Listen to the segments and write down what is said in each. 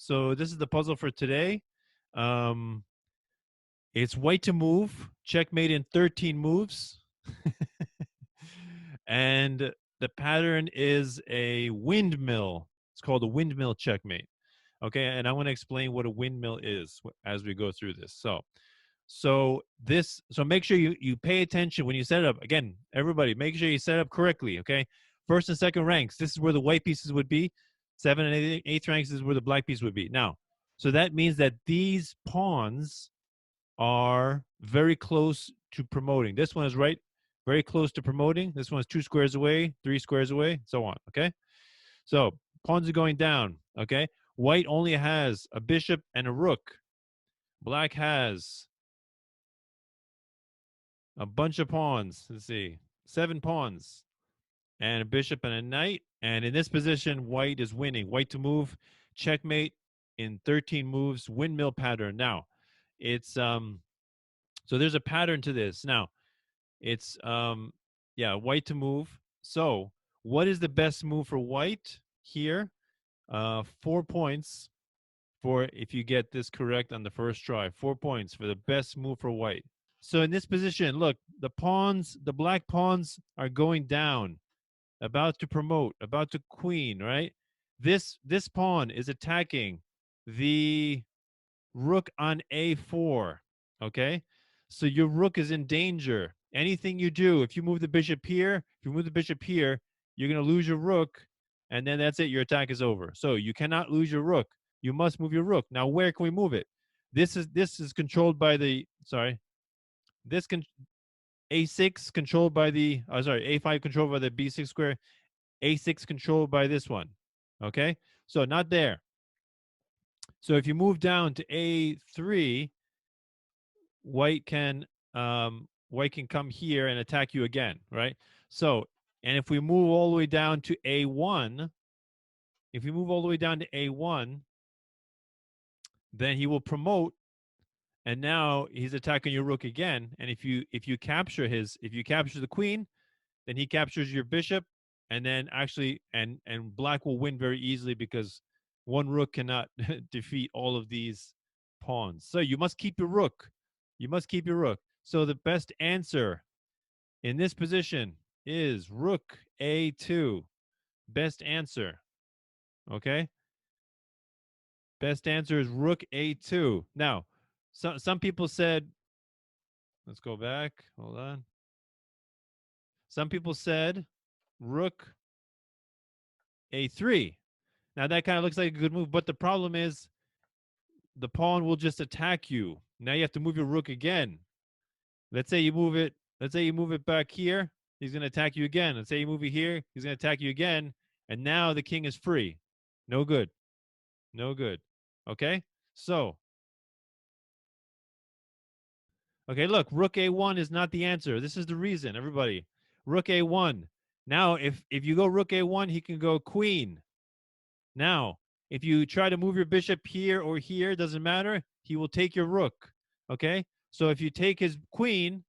So this is the puzzle for today. Um, it's white to move, checkmate in 13 moves. And the pattern is a windmill. It's called a windmill checkmate. Okay, and I want to explain what a windmill is as we go through this. So make sure you pay attention when you set it up. Again, everybody, make sure you set it up correctly. Okay, first and second ranks. This is where the white pieces would be. 7th and 8th ranks is where the black piece would be. Now, so that means that these pawns are very close to promoting. This one is right, very close to promoting. This one is 2 squares away, 3 squares away, so on. Okay, so pawns are going down. Okay, white only has a bishop and a rook. Black has a bunch of pawns. Let's see, 7 pawns and a bishop and a knight. And in this position, white is winning. White to move, checkmate in 13 moves, windmill pattern. Now, it's so there's a pattern to this. Now, it's white to move. So, what is the best move for white here? 4 points for if you get this correct on the first try. 4 points for the best move for white. So in this position, look, the black pawns are going down, about to promote, about to queen, right? This pawn is attacking the rook on a4, okay? So your rook is in danger. Anything you do, if you move the bishop here, you're going to lose your rook, and then that's it. Your attack is over. So you cannot lose your rook. You must move your rook. Now, where can we move it? This is controlled by the this can a6 controlled by the a5 controlled by the b6 square, a6 controlled by this one. Okay, so not there. So if you move down to a3, white can come here and attack you again, right? So, and if we move all the way down to a1, then he will promote, and now he's attacking your rook again. And if you capture the queen, then he captures your bishop, and then actually and black will win very easily because one rook cannot defeat all of these pawns. So you must keep your rook. So the best answer in this position is rook a2. Best answer. Okay? Best answer is rook a2. Now, some people said, let's go back. Hold on. Some people said rook a3. Now that kind of looks like a good move, but the problem is the pawn will just attack you. Now you have to move your rook again. Let's say you move it back here. He's going to attack you again. Let's say you move it here. He's going to attack you again. And now the king is free. No good. Okay? So, okay, look, rook a1 is not the answer. This is the reason, everybody. Rook a1. Now, if you go rook a1, he can go queen. Now, if you try to move your bishop here or here, doesn't matter. He will take your rook. Okay? So if you take his queen,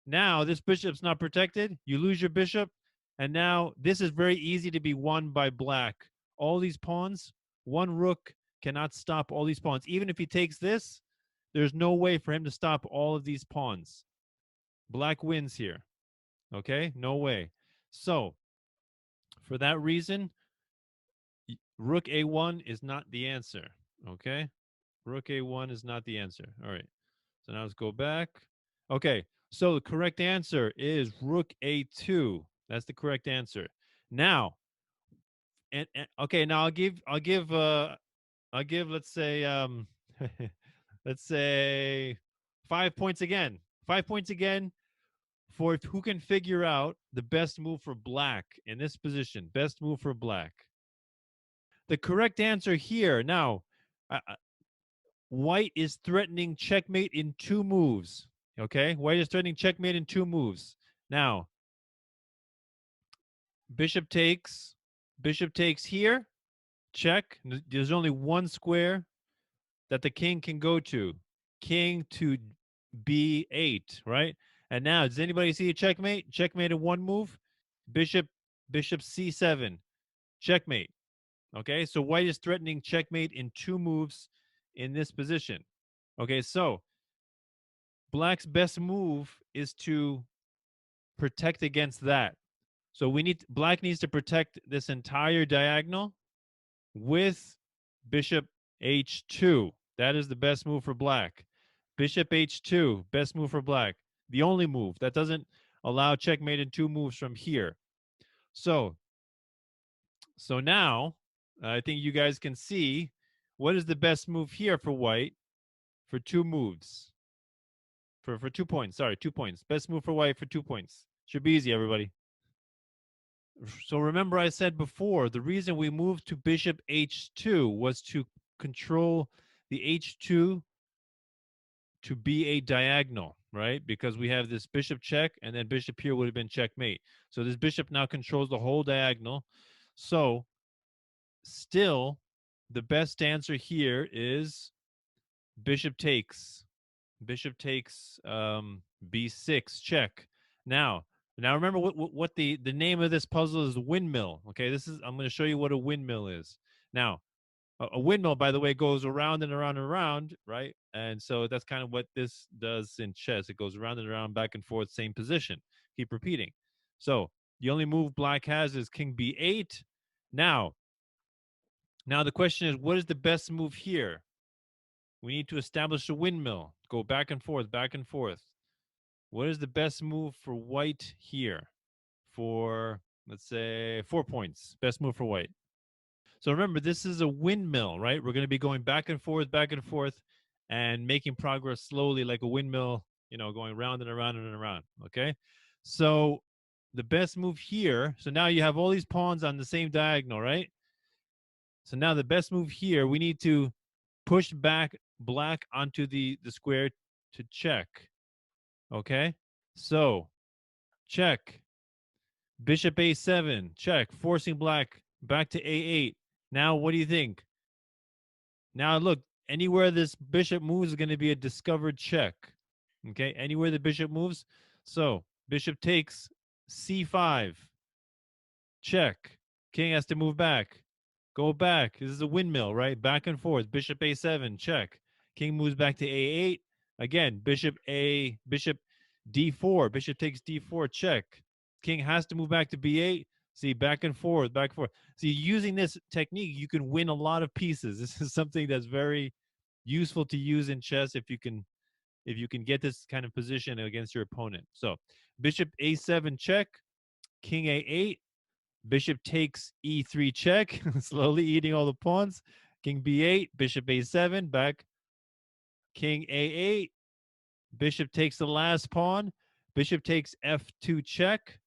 now this bishop's not protected. You lose your bishop. And now this is very easy to be won by black. All these pawns, one rook cannot stop all these pawns. Even if he takes this, there's no way for him to stop all of these pawns. Black wins here. Okay? No way. So, for that reason, rook a1 is not the answer. Okay? Rook a1 is not the answer. All right. So now let's go back. Okay. So the correct answer is rook a2. That's the correct answer. Now, and okay, now I'll give let's say let's say 5 points again. 5 points again for who can figure out the best move for black in this position. Best move for black. The correct answer here. Now, white is threatening checkmate in 2 moves. Okay? White is threatening checkmate in 2 moves. Now, bishop takes here. Check. There's only one square that the king can go to. King to b8, right? And now, does anybody see a checkmate? Checkmate in 1 move. Bishop c7. Checkmate. Okay, so white is threatening checkmate in 2 moves in this position. Okay, so black's best move is to protect against that. So black needs to protect this entire diagonal with bishop h2. That is the best move for black. Bishop h2, best move for black. The only move that doesn't allow checkmate in 2 moves from here. So now I think you guys can see what is the best move here for white for 2 moves. For 2 points. Sorry, 2 points. Best move for white for 2 points. Should be easy, everybody. So remember I said before, the reason we moved to bishop h2 was to control the h2 to be a diagonal, right? Because we have this bishop check, and then bishop here would have been checkmate. So this bishop now controls the whole diagonal. So still, the best answer here is bishop takes. Bishop takes b6 check. Now remember what the name of this puzzle is. Windmill. Okay, I'm going to show you what a windmill is. Now, a windmill, by the way, goes around and around and around, right? And so that's kind of what this does in chess. It goes around and around, back and forth, same position. Keep repeating. So the only move black has is king b8. Now the question is, what is the best move here? We need to establish a windmill. Go back and forth, back and forth. What is the best move for white here? For, let's say, 4 points. Best move for white. So remember, this is a windmill, right? We're going to be going back and forth, and making progress slowly like a windmill, going round and around and around, okay? So the best move here, so now you have all these pawns on the same diagonal, right? So now the best move here, we need to push back black onto the square to check, okay? So check. Bishop a7, check, forcing black back to a8. Now, what do you think? Now, look, anywhere this bishop moves is going to be a discovered check. Okay, anywhere the bishop moves. So, bishop takes c5. Check. King has to move back. Go back. This is a windmill, right? Back and forth. Bishop a7. Check. King moves back to a8. Again, bishop d4. Bishop takes d4. Check. King has to move back to b8. See, back and forth, back and forth. See, using this technique, you can win a lot of pieces. This is something that's very useful to use in chess if you can get this kind of position against your opponent. So, bishop a7 check, king a8, bishop takes e3 check, slowly eating all the pawns. King b8, bishop a7, back, king a8, bishop takes the last pawn, bishop takes f2 check.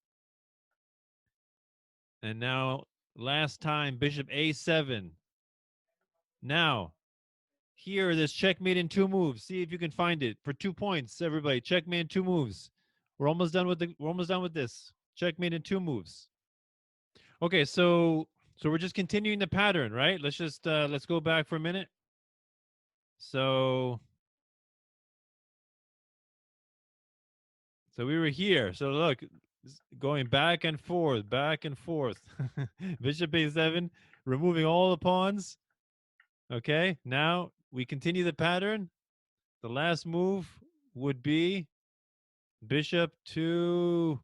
And now, last time, bishop a7. Now, here, this checkmate in 2 moves. See if you can find it for 2 points. Everybody, checkmate in 2 moves. We're almost done with this. Checkmate in 2 moves. Okay, so we're just continuing the pattern, right? Let's go back for a minute. So we were here. So look, going back and forth, back and forth. Bishop a7, removing all the pawns. Okay, now we continue the pattern. The last move would be bishop to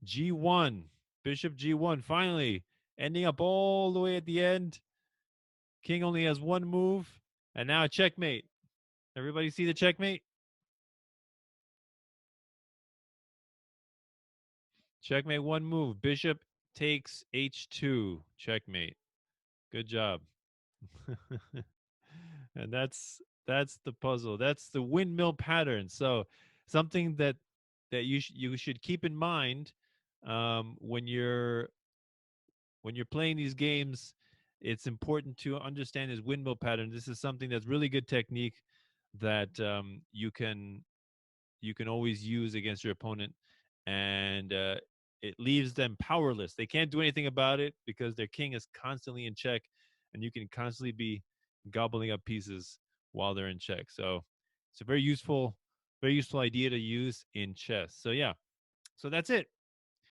g1. Bishop g1, finally ending up all the way at the end. King only has 1 move, and now checkmate. Everybody see the checkmate? Checkmate, 1 move. Bishop takes h2. Checkmate. Good job. And that's the puzzle. That's the windmill pattern. So something that you should keep in mind when you're playing these games. It's important to understand his windmill pattern. This is something that's really good technique that you can always use against your opponent, and it leaves them powerless. They can't do anything about it because their king is constantly in check, and you can constantly be gobbling up pieces while they're in check. So it's a very useful idea to use in chess. So yeah, so that's it.